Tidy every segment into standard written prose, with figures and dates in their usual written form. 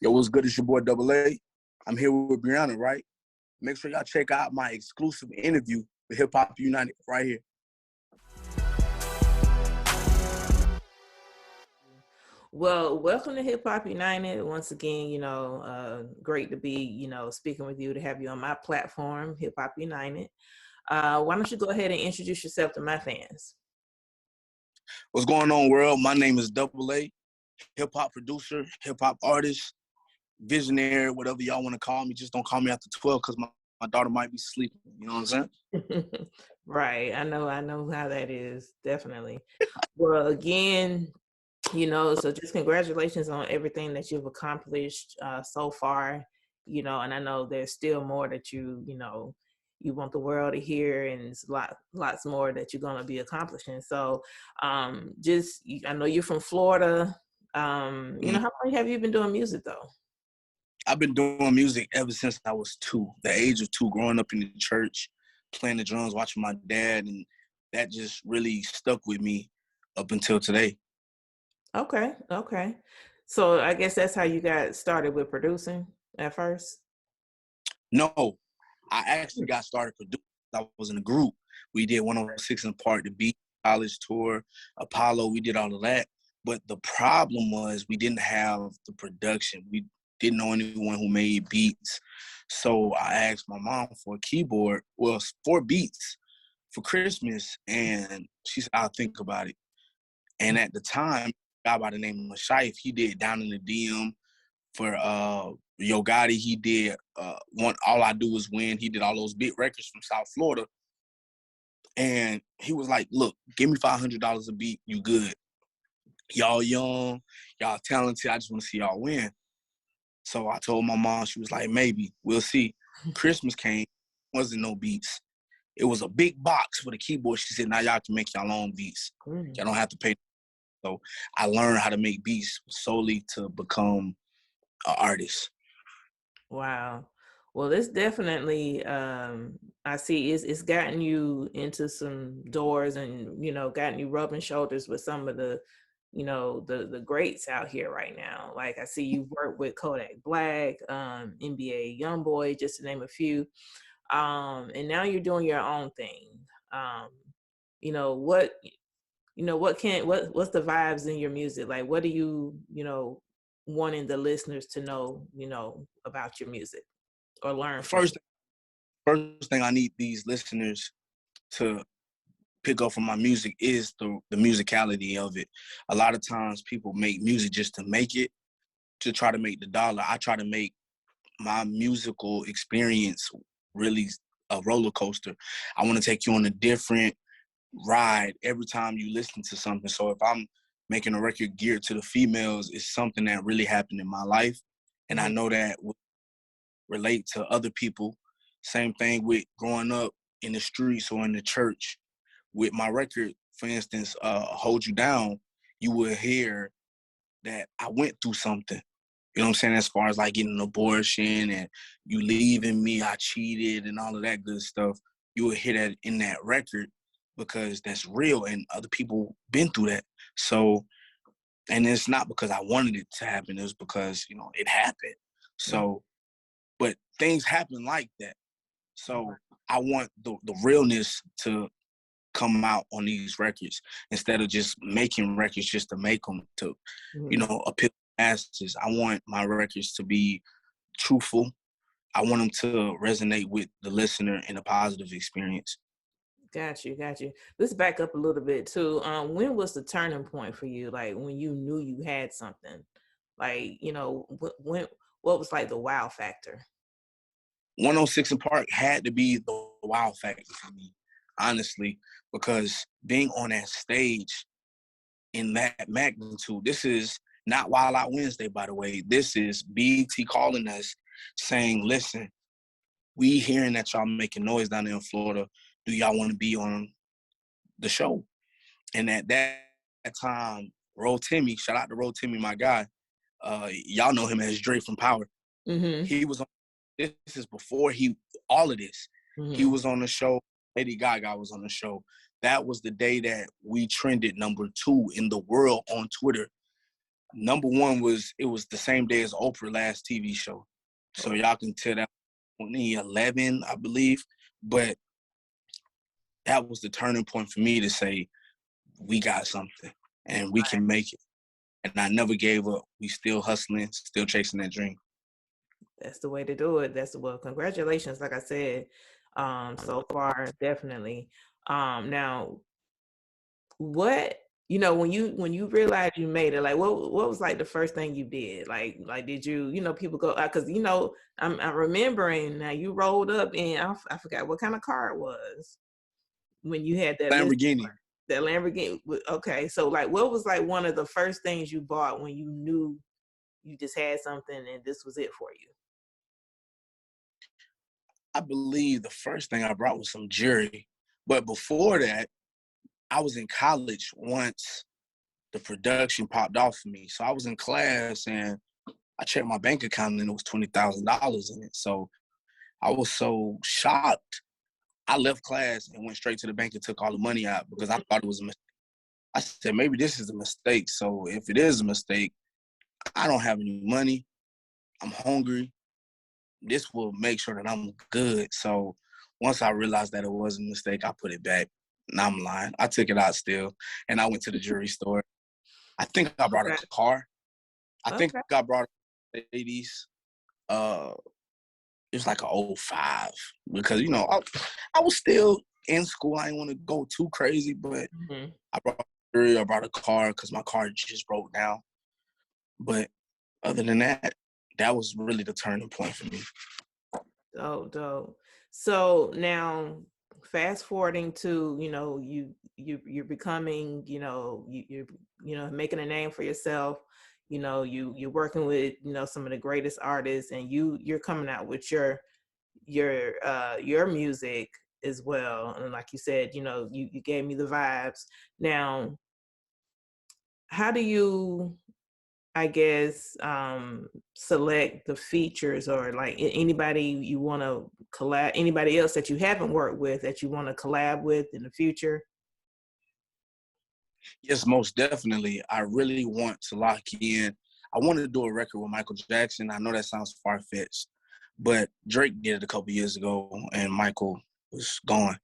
Yo, what's good? It's your boy Dubbaaa. I'm here with Brianna, right? Make sure y'all check out my exclusive interview with Hip Hop United right here. Well, welcome to Hip Hop United. Once again, great to be, speaking with you, to have you on my platform, Hip Hop United. Why don't you go ahead and introduce yourself to my fans? What's going on, world? My name is Dubbaaa, hip hop producer, hip hop artist, visionary, whatever y'all want to call me. Just don't call me after 12 because my daughter might be sleeping. You know what I'm saying? Right. I know how that is. Definitely. Well, again, so just congratulations on everything that you've accomplished so far, and I know there's still more that you want the world to hear, and it's lots more that you're going to be accomplishing. So I know you're from Florida. How long have you been doing music though? I've been doing music ever since I was 2, the age of 2, growing up in the church, playing the drums, watching my dad, and that just really stuck with me up until today. Okay. So I guess that's how you got started with producing at first? No, I actually got started producing. I was in a group. We did 106 in Park, the Beat College Tour, Apollo. We did all of that. But the problem was we didn't have the production. We didn't know anyone who made beats. So I asked my mom for a keyboard, 4 beats for Christmas. And she said, I'll think about it. And at the time, a guy by the name of Shaif, he did Down in the DM for Yo Gotti. He did All I Do Is Win. He did all those big records from South Florida. And he was like, look, give me $500 a beat, you good. Y'all young, y'all talented, I just want to see y'all win. So I told my mom, she was like, maybe, we'll see. Christmas came, wasn't no beats. It was a big box for the keyboard. She said, now y'all can make y'all own beats. Y'all don't have to pay. So I learned how to make beats solely to become an artist. Wow. Well, it's definitely, I see it's gotten you into some doors and, gotten you rubbing shoulders with some of the, the greats out here right now. Like I see you work with Kodak Black, NBA Youngboy, just to name a few. And now you're doing your own thing. What's the vibes in your music? Like, what do you, wanting the listeners to know, about your music or learn from? First thing I need these listeners to pick up from my music is the musicality of it. A lot of times people make music just to make it, to try to make the dollar. I try to make my musical experience really a roller coaster. I want to take you on a different ride every time you listen to something. So if I'm making a record geared to the females, it's something that really happened in my life. And I know that will relate to other people. Same thing with growing up in the streets or in the church. With my record, for instance, Hold You Down, you will hear that I went through something. You know what I'm saying? As far as like getting an abortion and you leaving me, I cheated and all of that good stuff. You will hear that in that record because that's real and other people been through that. So, and it's not because I wanted it to happen. It was because, it happened. So, but things happen like that. So I want the realness to come out on these records instead of just making records just to make them to, appeal to masses. I want my records to be truthful. I want them to resonate with the listener in a positive experience. Got you. Let's back up a little bit too. When was the turning point for you? Like when you knew you had something? Like, what was like the wow factor? 106 in Park had to be the wow factor for me, honestly, because being on that stage in that magnitude, this is not Wild Out Wednesday, by the way. This is BET calling us saying, listen, we hearing that y'all making noise down there in Florida. Do y'all want to be on the show? And at that time, Roll Timmy, shout out to Roll Timmy, my guy. Y'all know him as Dre from Power. Mm-hmm. He was on, this is before all of this. Mm-hmm. He was on the show. Lady Gaga was on the show. That was the day that we trended #2 in the world on Twitter. Number one was, it was the same day as Oprah last TV show. So y'all can tell that 2011, I believe. But that was the turning point for me to say, we got something and we can make it. And I never gave up. We still hustling, still chasing that dream. That's the way to do it. Well, congratulations, like I said, so far, definitely. Now, what, when you realized you made it, like what was like the first thing you did? Like did you, people go, because I'm remembering now you rolled up in, I forgot what kind of car it was when you had that Lamborghini. That Lamborghini. Okay, so like what was like one of the first things you bought when you knew you just had something and this was it for you? I believe the first thing I brought was some jewelry. But before that, I was in college once the production popped off for me. So I was in class and I checked my bank account and it was $20,000 in it. So I was so shocked. I left class and went straight to the bank and took all the money out because I thought it was a mistake. I said, maybe this is a mistake. So if it is a mistake, I don't have any money. I'm hungry. This will make sure that I'm good. So once I realized that it was a mistake, I put it back. And I'm lying. I took it out still. And I went to the jewelry store. I think I brought a car. I think I brought a Mercedes. It was like an '05 because, I was still in school. I didn't want to go too crazy, but I brought a car because my car just broke down. But other than that, that was really the turning point for me. Dope. So now fast forwarding to, you're becoming, you're making a name for yourself. You're working with, some of the greatest artists, and you're coming out with your music as well. And like you said, you gave me the vibes. Now, how do you, I guess, select the features, or like anybody you want to collab, anybody else that you haven't worked with that you want to collab with in the future? Yes, most definitely. I really want to lock in. I wanted to do a record with Michael Jackson. I know that sounds far-fetched, but Drake did it a couple years ago and Michael was gone.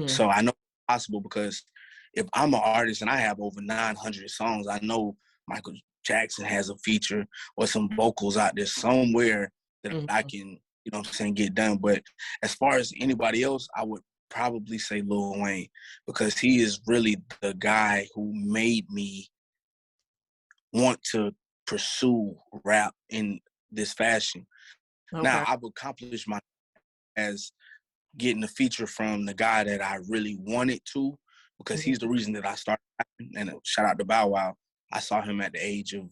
So I know it's possible because if I'm an artist and I have over 900 songs, I know Michael Jackson has a feature or some vocals out there somewhere that I can, get done. But as far as anybody else, I would probably say Lil Wayne because he is really the guy who made me want to pursue rap in this fashion. Now, I've accomplished my as getting a feature from the guy that I really wanted to because he's the reason that I started rapping. And shout out to Bow Wow. I saw him at the age of,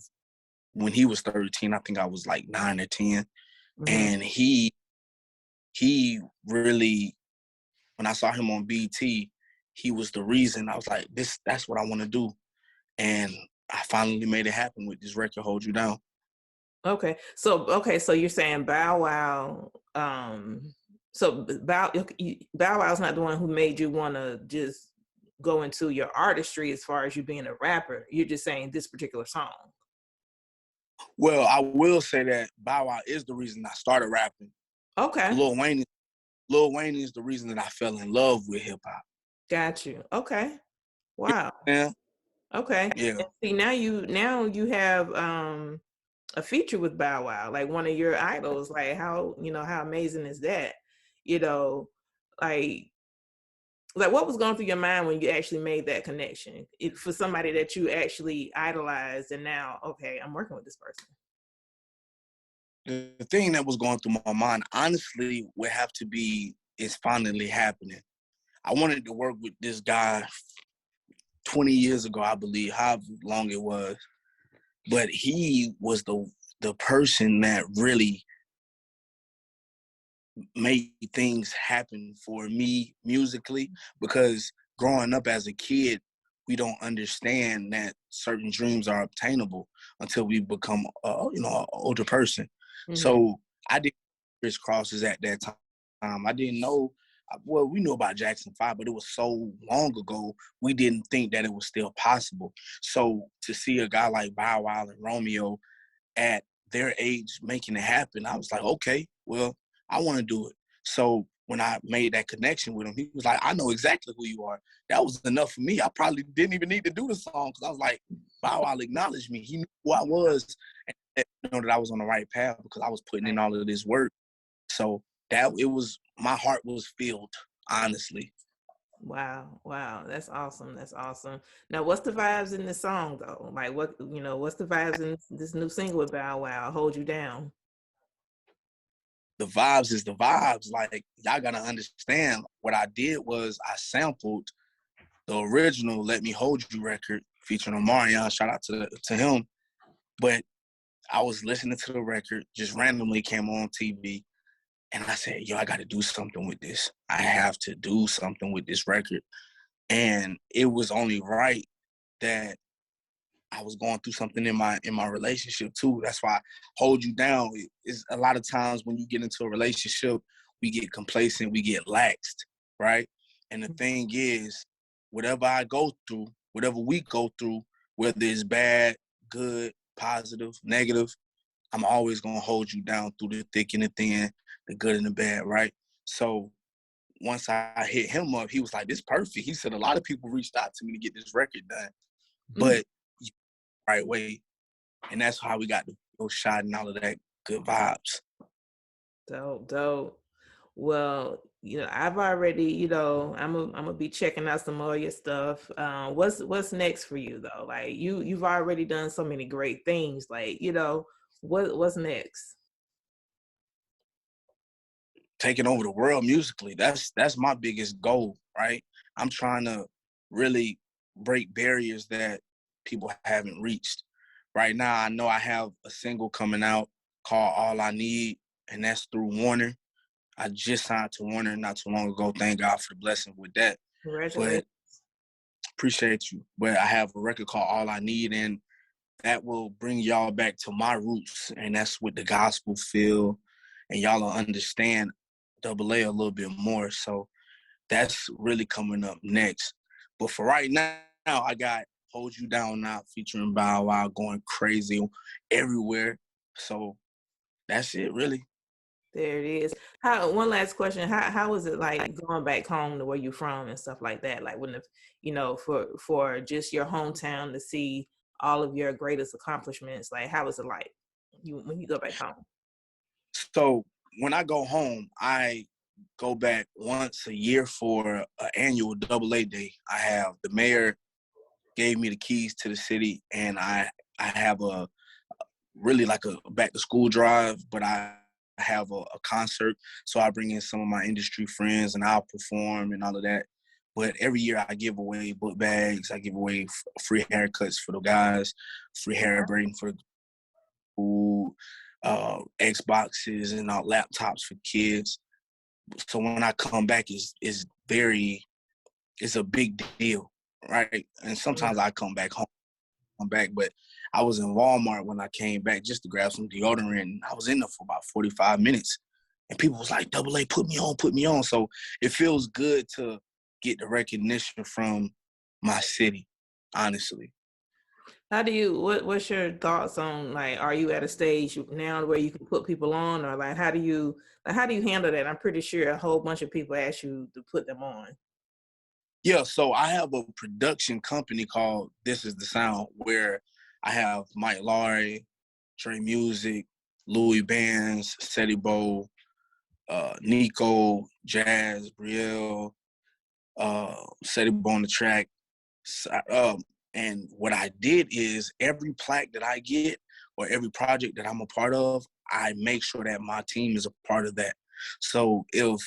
when he was 13, I think I was like 9 or 10. And he really, when I saw him on BT, he was the reason. I was like, that's what I want to do. And I finally made it happen with this record, Hold You Down. Okay. So you're saying Bow Wow, so Bow Wow's not the one who made you want to just go into your artistry as far as you being a rapper. You're just saying this particular song. Well, I will say that Bow Wow is the reason I started rapping. Okay. Lil Wayne is the reason that I fell in love with hip hop. Got you. Okay. Wow. Yeah. Okay. Yeah. And see, now you have a feature with Bow Wow, like one of your idols. Like how amazing is that? Like what was going through your mind when you actually made that connection for somebody that you actually idolized, and now, okay, I'm working with this person. The thing that was going through my mind, honestly, would have to be, it's finally happening. I wanted to work with this guy 20 years ago, I believe, however long it was. But he was the person that really made things happen for me musically, because growing up as a kid, we don't understand that certain dreams are obtainable until we become an older person. So I did crisscrosses at that time. I didn't know well, we knew about Jackson 5, but it was so long ago, we didn't think that it was still possible. So to see a guy like Bow Wow and Romeo at their age making it happen, I was like, okay, well, I want to do it. So when I made that connection with him, he was like, I know exactly who you are. That was enough for me. I probably didn't even need to do the song because I was like, Bow Wow acknowledged me. He knew who I was, and know that I was on the right path because I was putting in all of this work. So that it was, my heart was filled, honestly. Wow, wow, that's awesome. That's awesome. Now, what's the vibes in the song though? Like, what's the vibes in this new single with Bow Wow? Hold You Down. The vibes is the vibes. Like, y'all gotta understand, what I did was I sampled the original Let Me Hold You record featuring Omarion. Shout out to him. But I was listening to the record, just randomly came on TV, and I said, yo, I gotta do something with this. I have to do something with this record. And it was only right that I was going through something in my relationship too. That's why Hold You Down is, a lot of times when you get into a relationship, we get complacent, we get laxed, right? And the thing is, whatever I go through, whatever we go through, whether it's bad, good, positive, negative, I'm always gonna hold you down through the thick and the thin, the good and the bad, right? So once I hit him up, he was like, "This perfect." He said a lot of people reached out to me to get this record done, Mm, but right way. And that's how we got the video shot and all of that good vibes. dope, dope. Well, I've already, I'm gonna be checking out some more of your stuff. What's next for you though? Like you've already done so many great things. Like, what's next? Taking over the world musically, that's my biggest goal, right? I'm trying to really break barriers that people haven't reached. Right now, I know I have a single coming out called All I Need, and that's through Warner. I just signed to Warner not too long ago. Thank God for the blessing with that. Congratulations. But appreciate you. But I have a record called All I Need, and that will bring y'all back to my roots. And that's with the gospel feel. And y'all will understand Dubbaaa a little bit more. So that's really coming up next. But for right now, I got Hold You Down Now featuring Bow Wow going crazy everywhere. So that's it, really. There it is. One last question. How is it like going back home to where you're from and stuff like that? Like for just your hometown to see all of your greatest accomplishments, like how is it like when you go back home? So when I go home, I go back once a year for an annual Double A day. I have the mayor gave me the keys to the city, and I have a really like a back to school drive, but I have a concert. So I bring in some of my industry friends and I'll perform and all of that. But every year I give away book bags, I give away free haircuts for the guys, free hair braiding for the school, Xboxes and all laptops for kids. So when I come back, it's a big deal, right? And sometimes I come back home, but I was in Walmart when I came back just to grab some deodorant. And I was in there for about 45 minutes. And people was like, Double A, put me on, put me on. So it feels good to get the recognition from my city, honestly. How do you what's your thoughts on, like, are you at a stage now where you can put people on, or like how do you handle that? I'm pretty sure a whole bunch of people ask you to put them on. Yeah, so I have a production company called This Is the Sound where I have Mike Laurie, Trey Music, Louis Bands, Seti Bo, Nico, Jazz, Brielle, Seti Bo on the track. And what I did is every plaque that I get or every project that I'm a part of, I make sure that my team is a part of that. So if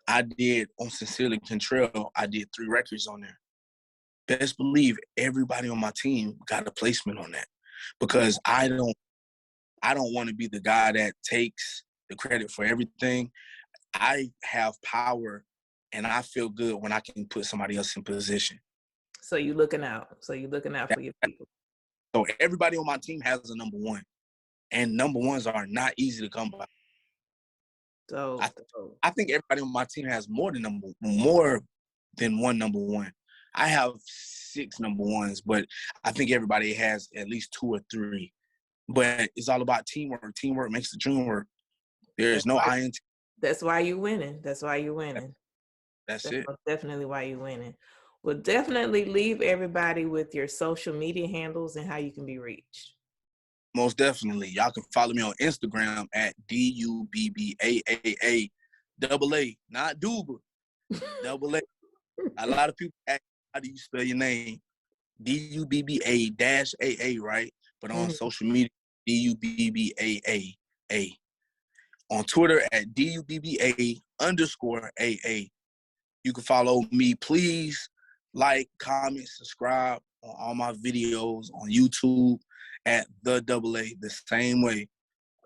I did on Sincerely Contrail, I did 3 records on there. Best believe everybody on my team got a placement on that because I don't want to be the guy that takes the credit for everything. I have power and I feel good when I can put somebody else in position. So you looking out. So you looking out for your people. So everybody on my team has a number one, and number ones are not easy to come by. So, I I think everybody on my team has more than one number one. I have 6 number ones, but I think everybody has at least 2 or 3. But it's all about teamwork. Teamwork makes the dream work. There is that's no why I in that's why you winning. That's why you winning. that's That's it. most definitely why you winning. Well, definitely leave everybody with your social media handles and how you can be reached. Most definitely. Y'all can follow me on Instagram at DUBBAAA double A, not Dubbaaa, double A. A lot of people ask, how do you spell your name? DUBBA dash AA, right? But on Mhm. social media, DUBBAAA. On Twitter at DUBBA_AA. You can follow me. Please like, comment, subscribe on all my videos on YouTube at the double A the same way.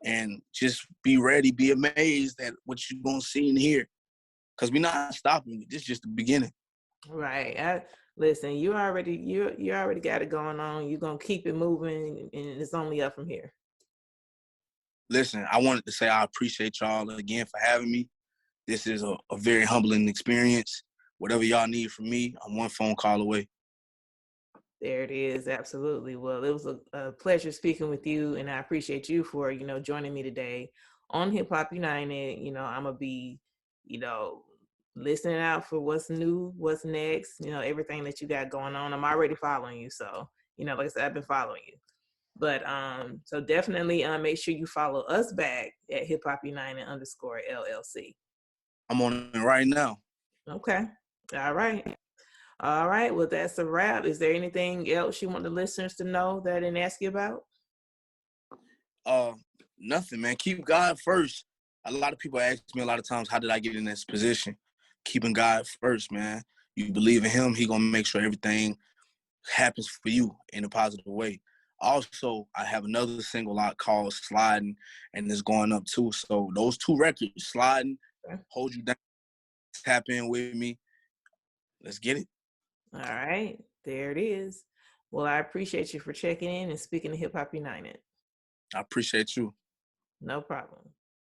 And just be ready, be amazed at what you're gonna see and hear. Cause we're not stopping. This is just the beginning. Right. Listen, you already got it going on. You're gonna keep it moving, and it's only up from here. Listen, I wanted to say I appreciate y'all again for having me. This is a very humbling experience. Whatever y'all need from me, I'm one phone call away. There it is. Absolutely. Well, it was a pleasure speaking with you, and I appreciate you for joining me today on Hip Hop United. I'm gonna be you know listening out for what's new, what's next. Everything that you got going on. I'm already following you, so like I said, I've been following you. But so definitely make sure you follow us back at Hip Hop United _LLC. I'm on it right now. Okay. All right. All right. Well, that's a wrap. Is there anything else you want the listeners to know that I didn't ask you about? Uh, Nothing, man. Keep God first. A lot of people ask me a lot of times, how did I get in this position? Keeping God first, man. You believe in Him, He gonna make sure everything happens for you in a positive way. Also, I have another single out called Sliding, and it's going up too. So those 2 records, Sliding, Okay. Hold You Down, tap in with me. Let's get it. All right. There it is. Well, I appreciate you for checking in and speaking to Hip Hop United. I appreciate you. No problem.